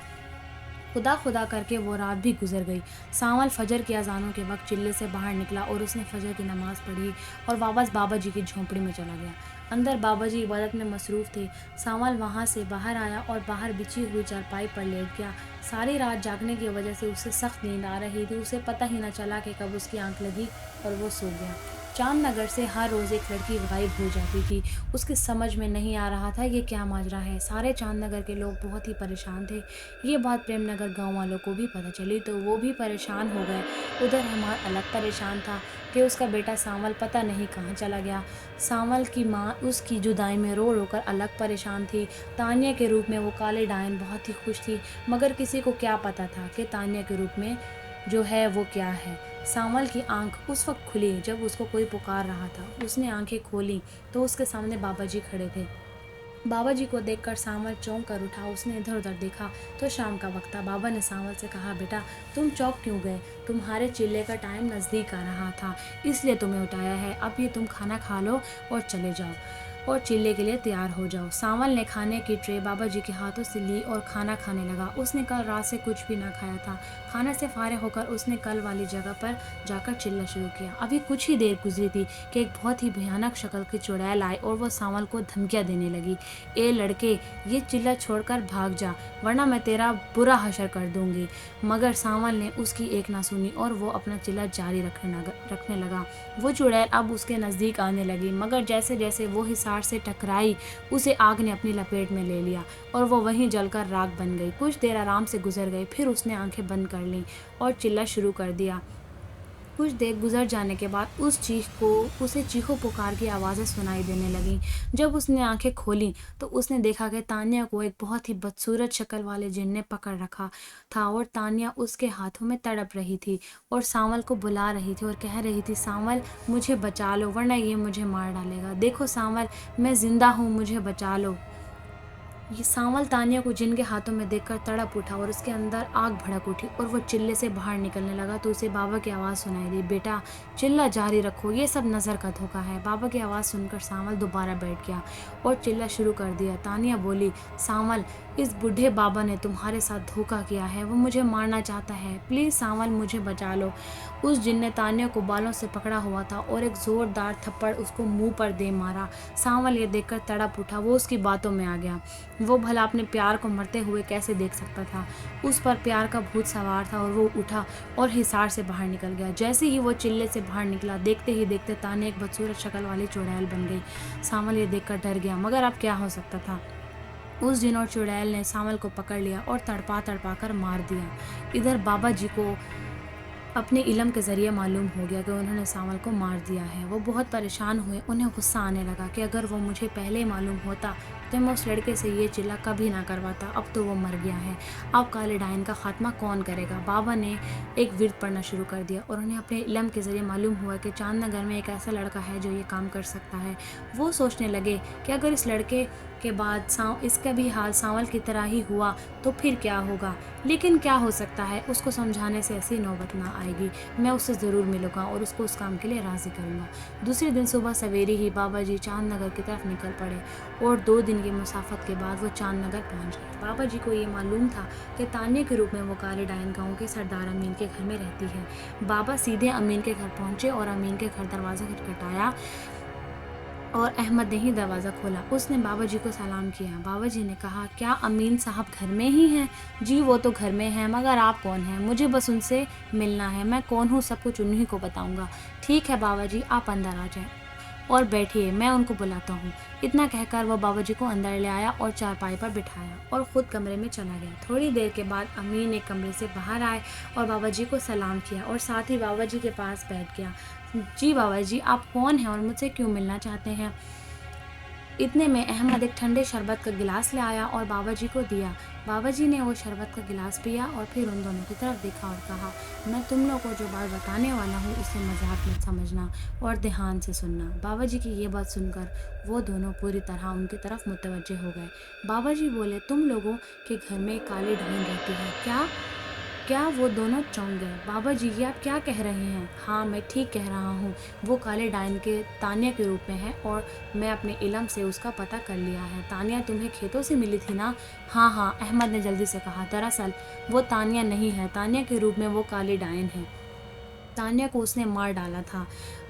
خدا خدا کر کے وہ رات بھی گزر گئی۔ سانول فجر کی اذانوں کے وقت چلے سے باہر نکلا اور اس نے فجر کی نماز پڑھی اور واپس بابا جی کی جھونپڑی میں چلا گیا۔ اندر بابا جی عبادت میں مصروف تھے۔ سانول وہاں سے باہر آیا اور باہر بچھی ہوئی چارپائی پر لیٹ گیا۔ ساری رات جاگنے کی وجہ سے اسے سخت نیند آ رہی تھی، اسے پتہ ہی نہ چلا کہ کب اس کی آنکھ لگی اور وہ سو گیا۔ چاند نگر سے ہر روز ایک لڑکی غائب ہو جاتی تھی۔ اس کی سمجھ میں نہیں آ رہا تھا یہ کیا ماجرا ہے۔ سارے چاند نگر کے لوگ بہت ہی پریشان تھے۔ یہ بات پریم نگر گاؤں والوں کو بھی پتہ چلی تو وہ بھی پریشان ہو گئے۔ ادھر ہمار الگ پریشان تھا کہ اس کا بیٹا سانول پتہ نہیں کہاں چلا گیا۔ سانول کی ماں اس کی جدائی میں رو رو کر الگ پریشان تھی۔ تانیہ کے روپ میں وہ کالے ڈائن بہت ہی خوش تھی، مگر کسی کو کیا پتہ تھا کہ تانیہ کے روپ میں جو ہے وہ کیا ہے۔ سانول کی آنکھ اس وقت کھلی جب اس کو کوئی پکار رہا تھا۔ اس نے آنکھیں کھولیں تو اس کے سامنے بابا جی کھڑے تھے۔ بابا جی کو دیکھ کر سانول چونک کر اٹھا۔ اس نے ادھر ادھر دیکھا تو شام کا وقت تھا۔ بابا نے سانول سے کہا، بیٹا تم چونک کیوں گئے؟ تمہارے چلے کا ٹائم نزدیک آ رہا تھا، اس لیے تمہیں اٹھایا ہے، اب یہ تم کھانا کھا لو اور چلے جاؤ۔ اور چلے کے لیے تیار ہو جاؤ۔ سانول نے کھانے کی ٹرے بابا جی کے ہاتھوں سے لی اور کھانا کھانے لگا۔ اس نے کل رات سے کچھ بھی نہ کھایا تھا۔ کھانے سے فارغ ہو کر اس نے کل والی جگہ پر جا کر چلنا شروع کیا۔ ابھی کچھ ہی دیر گزری تھی کہ ایک بہت ہی بھیانک شکل کی چڑیل آئی اور وہ سانول کو دھمکیاں دینے لگی۔ اے لڑکے، یہ چلہ چھوڑ کر بھاگ جا، ورنہ میں تیرا برا حشر کر دوں گی۔ مگر سانول نے اس کی ایک نہ سنی اور وہ اپنا چلہ جاری رکھنے لگا۔ وہ چڑیل اب اس کے نزدیک آنے لگی، مگر جیسے جیسے وہ حصار سے ٹکرائی اسے آگ نے اپنی لپیٹ میں لے لیا اور وہ وہیں جل کر راکھ بن گئی۔ کچھ دیر آرام سے گزر گئی، پھر اس نے آنکھیں بند کر لیں اور چلنا شروع کر دیا۔ کچھ دیر گزر جانے کے بعد اسے چیخو پکار کی آوازیں سنائی دینے لگیں۔ جب اس نے آنکھیں کھولیں تو اس نے دیکھا کہ تانیہ کو ایک بہت ہی بدصورت شکل والے جن نے پکڑ رکھا تھا اور تانیہ اس کے ہاتھوں میں تڑپ رہی تھی اور سانول کو بلا رہی تھی اور کہہ رہی تھی، سانول مجھے بچا لو ورنہ یہ مجھے مار ڈالے گا۔ دیکھو سانول، میں زندہ ہوں، مجھے بچا لو۔ یہ سانول تانیہ کو جن کے ہاتھوں میں دیکھ کر تڑپ اٹھا اور اس کے اندر آگ بھڑک اٹھی اور وہ چلے سے باہر نکلنے لگا تو اسے بابا کی آواز سنائی دی، بیٹا چلہ جاری رکھو، یہ سب نظر کا دھوکہ ہے۔ بابا کی آواز سن کر سانول دوبارہ بیٹھ گیا اور چلہ شروع کر دیا۔ تانیہ بولی، سانول، اس بوڑھے بابا نے تمہارے ساتھ دھوکہ کیا ہے، وہ مجھے مارنا چاہتا ہے، پلیز سانول مجھے بچا لو۔ اس جن نے تانیہ کو بالوں سے پکڑا ہوا تھا اور ایک زوردار تھپڑ اس کو منہ پر دے مارا۔ سانول یہ دیکھ کر تڑپ اٹھا، وہ اس کی باتوں میں آ گیا۔ وہ بھلا اپنے پیار کو مرتے ہوئے کیسے دیکھ سکتا تھا؟ اس پر پیار کا بھوت سوار تھا اور وہ اٹھا اور حصار سے باہر نکل گیا۔ جیسے ہی وہ چلے سے باہر نکلا، دیکھتے ہی دیکھتے تانیہ ایک بدصورت شکل والی چڑیل بن گئی۔ سانول یہ دیکھ کر ڈر گیا، مگر اب کیا ہو سکتا تھا؟ اس جن اور چڑیل نے سانول کو پکڑ لیا اور تڑپا تڑپا کر مار دیا۔ ادھر بابا جی کو اپنے علم کے ذریعے معلوم ہو گیا کہ انہوں نے سانول کو مار دیا ہے۔ وہ بہت پریشان ہوئے، انہیں غصہ آنے لگا کہ اگر وہ مجھے پہلے ہی معلوم ہوتا تو میں اس لڑکے سے یہ چلہ کبھی نہ کرواتا، اب تو وہ مر گیا ہے، اب کالے ڈائن کا خاتمہ کون کرے گا؟ بابا نے ایک ورد پڑھنا شروع کر دیا اور انہیں اپنے علم کے ذریعے معلوم ہوا کہ چاند نگر میں ایک ایسا لڑکا ہے جو یہ کام کر سکتا ہے۔ وہ سوچنے لگے کہ اگر اس لڑکے کے بعد اس کا بھی حال سانول کی طرح ہی ہوا تو پھر کیا ہوگا؟ لیکن کیا ہو سکتا ہے، اس کو سمجھانے سے ایسی نوبت نہ آئے گی، میں اس سے ضرور ملوں گا اور اس کو اس کام کے لیے راضی کروں گا۔ دوسرے دن صبح سویرے ہی بابا جی چاند نگر کی طرف نکل پڑے اور 2 دن کی مسافت کے بعد وہ چاند نگر پہنچ گئے۔ بابا جی کو یہ معلوم تھا کہ تانیہ کے روپ میں وہ کالے ڈائن گاؤں کے سردار امین کے گھر میں رہتی ہے۔ بابا سیدھے امین کے گھر پہنچے اور امین کے گھر دروازہ کھٹکھٹایا اور احمد نے ہی دروازہ کھولا۔ اس نے بابا جی کو سلام کیا۔ بابا جی نے کہا، کیا امین صاحب گھر میں ہی ہیں؟ جی وہ تو گھر میں ہیں، مگر آپ کون ہیں؟ مجھے بس ان سے ملنا ہے، میں کون ہوں سب کچھ انہی کو بتاؤں گا۔ ٹھیک ہے بابا جی، آپ اندر آ جائیں اور بیٹھیے، میں ان کو بلاتا ہوں۔ اتنا کہہ کر وہ بابا جی کو اندر لے آیا اور چارپائی پر بٹھایا اور خود کمرے میں چلا گیا۔ تھوڑی دیر کے بعد امین ایک کمرے سے باہر آئے اور بابا جی کو سلام کیا اور ساتھ ہی بابا جی کے پاس بیٹھ گیا۔ جی بابا جی، آپ کون ہیں اور مجھ سے کیوں ملنا چاہتے ہیں؟ اتنے میں احمد ایک ٹھنڈے شربت کا گلاس لے آیا اور بابا جی کو دیا۔ بابا جی نے وہ شربت کا گلاس پیا اور پھر ان دونوں کی طرف دیکھا اور کہا، میں تم لوگوں کو جو بات بتانے والا ہوں اسے مذاق مت سمجھنا اور دھیان سے سننا۔ بابا جی کی یہ بات سن کر وہ دونوں پوری طرح ان کی طرف متوجہ ہو گئے۔ بابا جی بولے، تم لوگوں کے گھر میں ایک کالی ڈائن رہتی ہے کیا؟ وہ دونوں چونک گئے۔ بابا جی، یہ آپ کیا کہہ رہے ہیں؟ ہاں میں ٹھیک کہہ رہا ہوں، وہ کالے ڈائن کے تانیہ کے روپ میں ہے اور میں اپنے علم سے اس کا پتہ کر لیا ہے۔ تانیہ تمہیں کھیتوں سے ملی تھی نا؟ ہاں، احمد نے جلدی سے کہا، دراصل وہ تانیہ نہیں ہے، تانیہ کے روپ میں وہ کالی ڈائن ہے۔ تانیہ کو اس نے مار ڈالا تھا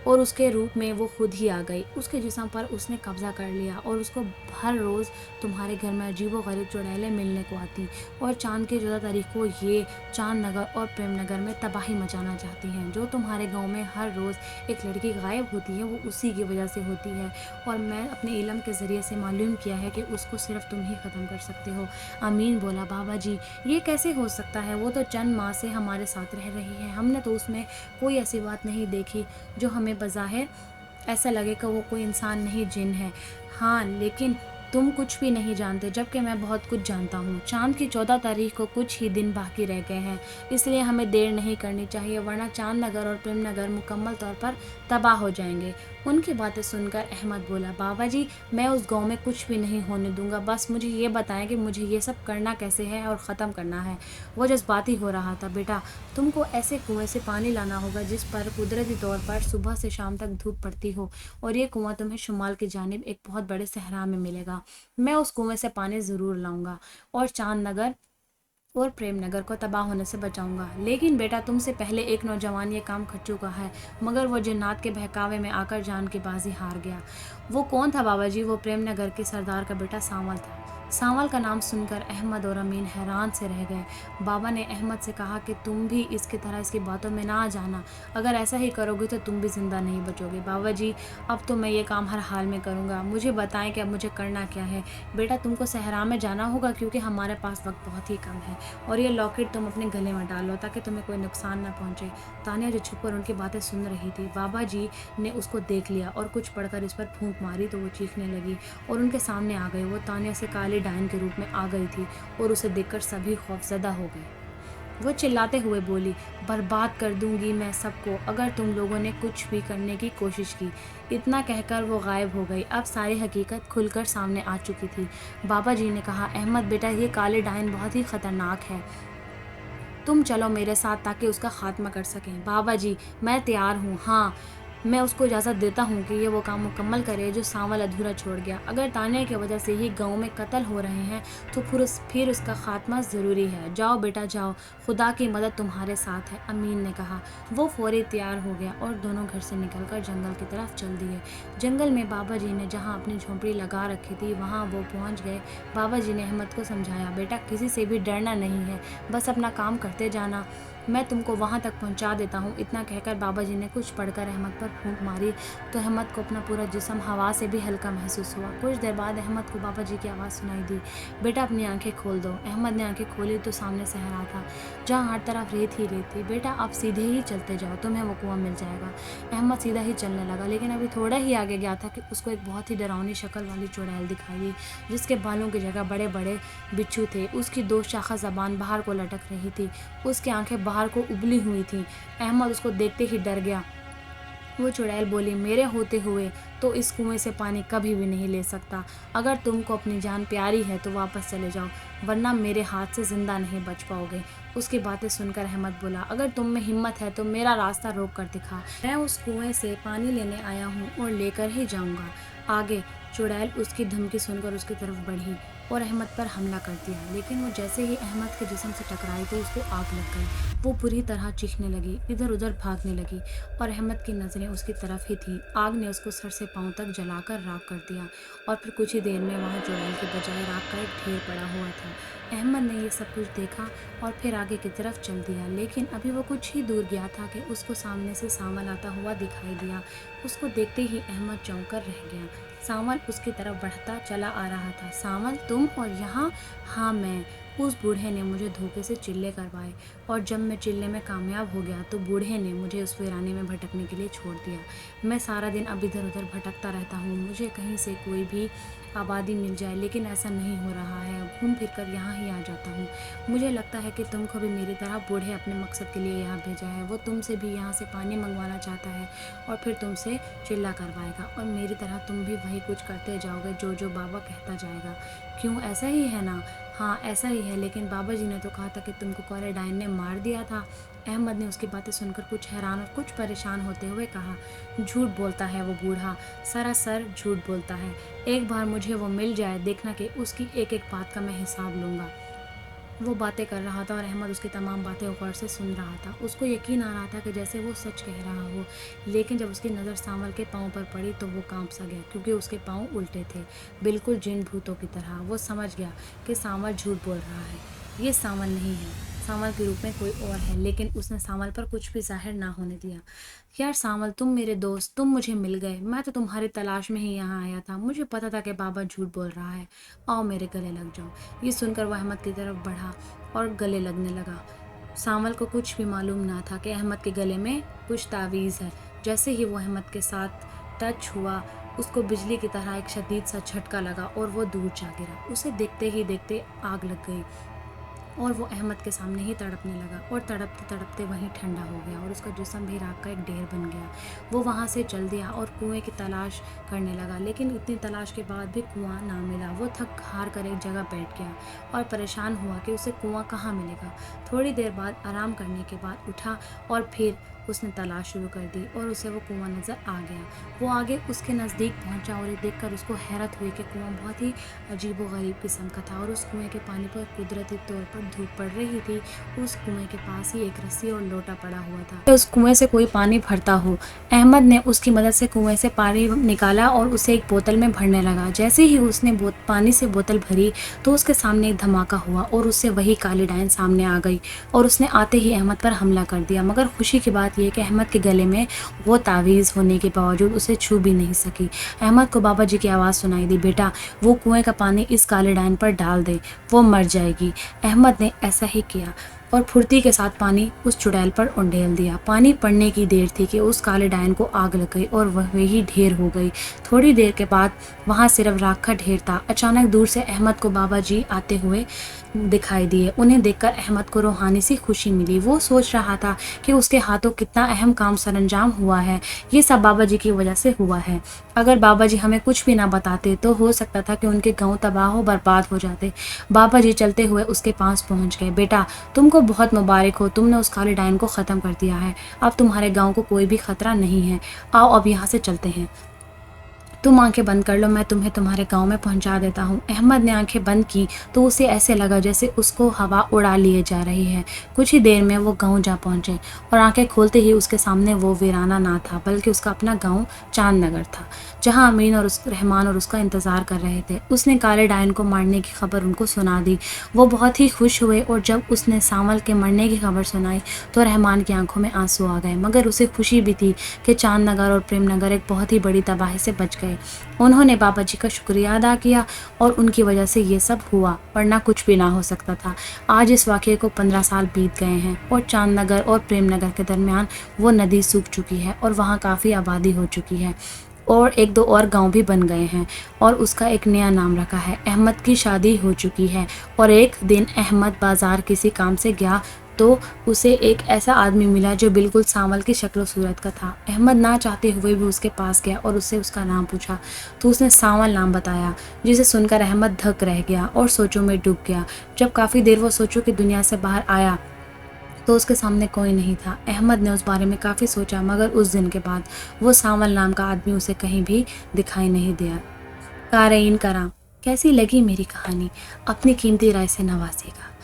اور اس کے روپ میں وہ خود ہی آ گئی، اس کے جسم پر اس نے قبضہ کر لیا اور اس کو ہر روز تمہارے گھر میں عجیب و غریب چڑیلیں ملنے کو آتی اور چاند کی 14 تاریخ کو یہ چاند نگر اور پریم نگر میں تباہی مچانا چاہتی ہیں۔ جو تمہارے گاؤں میں ہر روز ایک لڑکی غائب ہوتی ہے وہ اسی کی وجہ سے ہوتی ہے اور میں اپنے علم کے ذریعے سے معلوم کیا ہے کہ اس کو صرف تم ہی ختم کر سکتے ہو۔ امین بولا، بابا جی یہ کیسے ہو سکتا ہے؟ وہ تو چند ماہ سے ہمارے ساتھ رہ رہی ہے، ہم نے تو اس میں کوئی ایسی بات نہیں دیکھی جو ہمیں بظاہر ایسا لگے کہ وہ کوئی انسان نہیں جن ہے۔ ہاں لیکن تم کچھ بھی نہیں جانتے جبکہ میں بہت کچھ جانتا ہوں۔ چاند کی 14 تاریخ کو کچھ ہی دن باقی رہ گئے ہیں، اس لیے ہمیں دیر نہیں کرنی چاہیے ورنہ چاند نگر اور پریم نگر مکمل طور پر تباہ ہو جائیں گے उनकी बातें सुनकर अहमद बोला, बाबा जी मैं उस गांव में कुछ भी नहीं होने दूंगा, बस मुझे ये बताएं कि मुझे ये सब करना कैसे है और ख़त्म करना है। वो जज्बाती हो रहा था, बेटा तुमको ऐसे कुएं से पानी लाना होगा जिस पर कुदरती तौर पर सुबह से शाम तक धूप पड़ती हो, और ये कुआं तुम्हें शुमाल की जानिब एक बहुत बड़े सहरा में मिलेगा। मैं उस कुएं से पानी ज़रूर लाऊंगा और चांद नगर और प्रेमनगर को तबाह होने से बचाऊंगा। लेकिन बेटा तुमसे पहले एक नौजवान ये काम कर चुका है, मगर वो जिन्नात के बहकावे में आकर जान की बाजी हार गया। वो कौन था बाबा जी? वो प्रेमनगर के सरदार का बेटा सांवल था। सांवल का नाम सुनकर अहमद और अमीन हैरान से रह गए। बाबा ने अहमद से कहा कि तुम भी इसकी तरह इसकी बातों में ना आ जाना, अगर ऐसा ही करोगे तो तुम भी जिंदा नहीं बचोगे। बाबा जी अब तो मैं ये काम हर हाल में करूँगा, मुझे बताएं कि अब मुझे करना क्या है। बेटा तुमको सहरा में जाना होगा क्योंकि हमारे पास वक्त बहुत ही कम है, और ये लॉकेट तुम अपने गले में डालो ताकि तुम्हें कोई नुकसान ना पहुंचे। तानिया जो छुप कर उनकी बातें सुन रही थी, बाबा जी ने उसको देख लिया और कुछ पढ़कर इस पर फूंक मारी तो वो चीखने लगी और उनके सामने आ गई। वो तानिया से काली डायन के रूप में आ गई थी और उसे देखकर सभी खौफजदा हो गए। वो चिल्लाते हुए बोली, बर्बाद कर दूंगी मैं सबको अगर तुम लोगों ने कुछ भी करने की कोशिश की। इतना कहकर वो गायब हो गई। अब सारी हकीकत खुलकर सामने आ चुकी थी। बाबा जी ने कहा, अहमद बेटा ये काले डायन बहुत ही खतरनाक है, तुम चलो मेरे साथ ताकि उसका खात्मा कर सकें। बाबा जी मैं तैयार हूँ, हाँ मैं उसको इजाज़त देता हूँ कि ये वो काम मुकम्मल करे जो सांवल अधूरा छोड़ गया। अगर ताने की वजह से ही गांव में कत्ल हो रहे हैं तो फिर उसका खात्मा ज़रूरी है। जाओ बेटा जाओ, खुदा की मदद तुम्हारे साथ है, अमीन ने कहा। वो फौरी तैयार हो गया और दोनों घर से निकलकर जंगल की तरफ चल दिए। जंगल में बाबा जी ने जहाँ अपनी झोंपड़ी लगा रखी थी वहाँ वो पहुँच गए। बाबा जी ने अहमद को समझाया, बेटा किसी से भी डरना नहीं है, बस अपना काम करते जाना, मैं तुमको वहाँ तक पहुँचा देता हूँ। इतना कहकर बाबा जी ने कुछ पढ़कर अहमद पर फूंक मारी तो अहमद को अपना पूरा जिस्म हवा से भी हल्का महसूस हुआ। कुछ देर बाद अहमद को बाबा जी की आवाज़ सुनाई दी, बेटा अपनी आंखें खोल दो। अहमद ने आंखें खोली तो सामने सहरा था जहाँ हर तरफ रेत ही रेत थी। बेटा आप सीधे ही चलते जाओ, तुम्हें वो कुआं मिल जाएगा। अहमद सीधा ही चलने लगा, लेकिन अभी थोड़ा ही आगे गया था कि उसको एक बहुत ही डरावनी शक्ल वाली चुड़ैल दिखाई दी जिसके बालों की जगह बड़े बड़े बिच्छू थे। उसकी दो शाखा जबान बाहर को लटक रही थी, उसकी आंखें बाहर को उबली हुई थीं। अहमद उसको देखते ही डर गया। वो चुड़ैल बोली, मेरे होते हुए तो इस कुएं से पानी कभी भी नहीं ले सकता। अगर तुमको अपनी जान प्यारी है तो वापस चले जाओ, वरना मेरे हाथ से जिंदा नहीं बच पाओगे। उसकी बातें सुनकर अहमद बोला, अगर तुम में हिम्मत है तो मेरा रास्ता रोक कर दिखा, मैं उस कुएं से पानी लेने आया हूँ और लेकर ही जाऊँगा आगे। चुड़ैल उसकी धमकी सुनकर उसकी तरफ बढ़ी और अहमद पर हमला कर दिया, लेकिन वो जैसे ही अहमद के जिस्म से टकराई तो उसको आग लग गई। वो बुरी तरह चीखने लगी, इधर उधर भागने लगी और अहमद की नज़रें उसकी तरफ ही थीं। आग ने उसको सर से पांव तक जलाकर राख कर दिया और फिर कुछ ही देर में वहाँ चुड़ैल के बजाय राख का एक ढेर पड़ा हुआ था। अहमद ने ये सब कुछ देखा और फिर आगे की तरफ चल दिया, लेकिन अभी वो कुछ ही दूर गया था कि उसको सामने से सांवल आता हुआ दिखाई दिया। उसको देखते ही अहमद चौंक कर रह गया। सांवल उसकी तरफ बढ़ता चला आ रहा था। सांवल तुम और यहाँ? हाँ मैं। उस बूढ़े ने मुझे धोखे से चिल्ले करवाए और जब मैं चिल्ले में कामयाब हो गया तो बूढ़े ने मुझे उस वीराने में भटकने के लिए छोड़ दिया। मैं सारा दिन अब इधर उधर भटकता रहता हूँ, मुझे कहीं से कोई भी आबादी मिल जाए, लेकिन ऐसा नहीं हो रहा है। घूम फिर कर यहाँ ही आ जाता हूँ। मुझे लगता है कि तुमको भी मेरी तरह बूढ़े अपने मकसद के लिए यहाँ भेजा है। वो तुमसे भी यहाँ से पानी मंगवाना चाहता है और फिर तुमसे चिल्ला करवाएगा और मेरी तरह तुम भी वही कुछ करते जाओगे जो जो बाबा कहता जाएगा। क्यों, ऐसा ही है ना? हाँ ऐसा ही है, लेकिन बाबा जी ने तो कहा था कि तुमको काले डायन ने मार दिया था। अहमद ने उसकी बातें सुनकर कुछ हैरान और कुछ परेशान होते हुए कहा, झूठ बोलता है वो बूढ़ा, सरासर झूठ बोलता है। एक बार मुझे वो मिल जाए, देखना कि उसकी एक एक बात का मैं हिसाब लूँगा। वो बातें कर रहा था और अहमद उसकी तमाम बातें गौर से सुन रहा था। उसको यकीन आ रहा था कि जैसे वो सच कह रहा हो, लेकिन जब उसकी नज़र सांवल के पाँव पर पड़ी तो वो कांप सा गया, क्योंकि उसके पाँव उल्टे थे, बिल्कुल जिन भूतों की तरह। वो समझ गया कि सांवल झूठ बोल रहा है, ये सांवल नहीं है, सांवल के रूप में कोई और है। लेकिन उसने सांवल पर कुछ भी जाहिर ना होने दिया। यार सांवल, तुम मेरे दोस्त, तुम मुझे मिल गए। मैं तो तुम्हारी तलाश में ही यहाँ आया था। मुझे पता था कि बाबा झूठ बोल रहा है। आओ मेरे गले लग जाओ। ये सुनकर वह अहमद की तरफ बढ़ा और गले लगने लगा। सांवल को कुछ भी मालूम ना था कि अहमद के गले में कुछ तावीज़ है। जैसे ही वो अहमद के साथ टच हुआ, उसको बिजली की तरह एक शदीद सा झटका लगा और वो दूर जा गिरा। उसे देखते ही देखते आग लग गई। اور وہ احمد کے سامنے ہی تڑپنے لگا اور تڑپتے تڑپتے وہیں ٹھنڈا ہو گیا اور اس کا جسم بھی راکھ کا ایک ڈھیر بن گیا۔ وہ وہاں سے چل دیا اور کنویں کی تلاش کرنے لگا، لیکن اتنی تلاش کے بعد بھی کنواں نہ ملا۔ وہ تھک ہار کر ایک جگہ بیٹھ گیا اور پریشان ہوا کہ اسے کنواں کہاں ملے گا۔ تھوڑی دیر بعد آرام کرنے کے بعد اٹھا اور پھر اس نے تلاش شروع کر دی اور اسے وہ کنواں نظر آ گیا۔ وہ آگے اس کے نزدیک پہنچا اور یہ دیکھ کر اس کو حیرت ہوئی کہ کنواں بہت ہی عجیب و غریب قسم کا تھا اور اس کنویں کے پانی پر قدرتی طور پر دھوپ پڑ رہی تھی۔ اس کنویں کے پاس ہی ایک رسی اور لوٹا پڑا ہوا تھا۔ اس کنویں سے کوئی پانی بھرتا ہو۔ احمد نے اس کی مدد سے کنویں سے پانی نکالا اور اسے ایک بوتل میں بھرنے لگا۔ جیسے ہی اس نے پانی سے بوتل بھری تو اس کے سامنے ایک دھماکہ ہوا اور اس سے وہی کالی ڈائن سامنے آ گئی اور اس نے آتے ہی احمد پر حملہ کر دیا، مگر خوشی کی بات یہ کہ احمد کے گلے میں وہ تعویذ ہونے کے باوجود اسے چھو بھی نہیں سکی۔ احمد کو بابا جی کی آواز سنائی دی، بیٹا وہ کنویں کا پانی اس کالے ڈائن پر ڈال دے، وہ مر جائے گی۔ احمد نے ایسا ہی کیا اور پھرتی کے ساتھ پانی اس چڑیل پر انڈیل دیا۔ پانی پڑنے کی دیر تھی کہ اس کالے ڈائن کو آگ لگ گئی اور وہی ڈھیر ہو گئی۔ تھوڑی دیر کے بعد وہاں صرف راکھ کا ڈھیر تھا۔ اچانک دور سے احمد کو بابا جی آتے ہوئے دکھائی دیے۔ انہیں دیکھ کر احمد کو روحانی سی خوشی ملی۔ وہ سوچ رہا تھا کہ اس کے ہاتھوں کتنا اہم کام سر انجام ہوا ہے، یہ سب بابا جی کی وجہ سے ہوا ہے۔ اگر بابا جی ہمیں کچھ بھی نہ بتاتے تو ہو سکتا تھا کہ ان کے گاؤں تباہ و برباد ہو جاتے۔ بابا جی چلتے ہوئے اس کے پاس پہنچ گئے، بیٹا تم کو بہت مبارک ہو، تم نے اس کالے ڈائن کو ختم کر دیا ہے، اب تمہارے گاؤں کو کوئی بھی خطرہ نہیں ہے، آؤ اب یہاں سے چلتے ہیں۔ تم آنکھیں بند کر لو، میں تمہیں تمہارے گاؤں میں پہنچا دیتا ہوں۔ احمد نے آنکھیں بند کی تو اسے ایسے لگا جیسے اس کو ہوا اڑا لیے جا رہی ہے۔ کچھ ہی دیر میں وہ گاؤں جا پہنچے اور آنکھیں کھولتے ہی اس کے سامنے وہ ویرانہ نہ تھا بلکہ اس کا اپنا گاؤں چاند نگر تھا، جہاں امین اور رحمان اور اس کا انتظار کر رہے تھے۔ اس نے کالے ڈائن کو مارنے کی خبر ان کو سنا دی۔ وہ بہت ہی خوش ہوئے اور جب اس نے سانول کے مرنے کی خبر سنائی تو رحمان کی آنکھوں میں آنسو آ گئے، مگر اسے خوشی بھی تھی کہ چاند نگر اور پریم نگر ایک بہت ہی بڑی تباہی سے بچ گئے۔ انہوں نے بابا جی کا شکریہ ادا کیا اور ان کی وجہ سے یہ سب ہوا، ورنہ کچھ بھی نہ ہو سکتا تھا۔ آج اس واقعے کو 15 سال بیت گئے ہیں اور چاند نگر اور پریم نگر کے درمیان وہ ندی سوکھ چکی ہے اور وہاں کافی آبادی ہو چکی ہے اور ایک دو اور گاؤں بھی بن گئے ہیں اور اس کا ایک نیا نام رکھا ہے۔ احمد کی شادی ہو چکی ہے اور ایک دن احمد بازار کسی کام سے گیا تو اسے ایک ایسا آدمی ملا جو بالکل سانول کی شکل و صورت کا تھا۔ احمد نہ چاہتے ہوئے بھی اس کے پاس گیا اور اس سے اس کا نام پوچھا تو اس نے سانول نام بتایا، جسے سن کر احمد دھک رہ گیا اور سوچوں میں ڈوب گیا۔ جب کافی دیر وہ سوچوں کی دنیا سے باہر آیا تو اس کے سامنے کوئی نہیں تھا۔ احمد نے اس بارے میں کافی سوچا، مگر اس دن کے بعد وہ سانول نام کا آدمی اسے کہیں بھی دکھائی نہیں دیا۔ قارئین کرام، کیسی لگی میری کہانی؟ اپنی قیمتی رائے سے نوازیے گا۔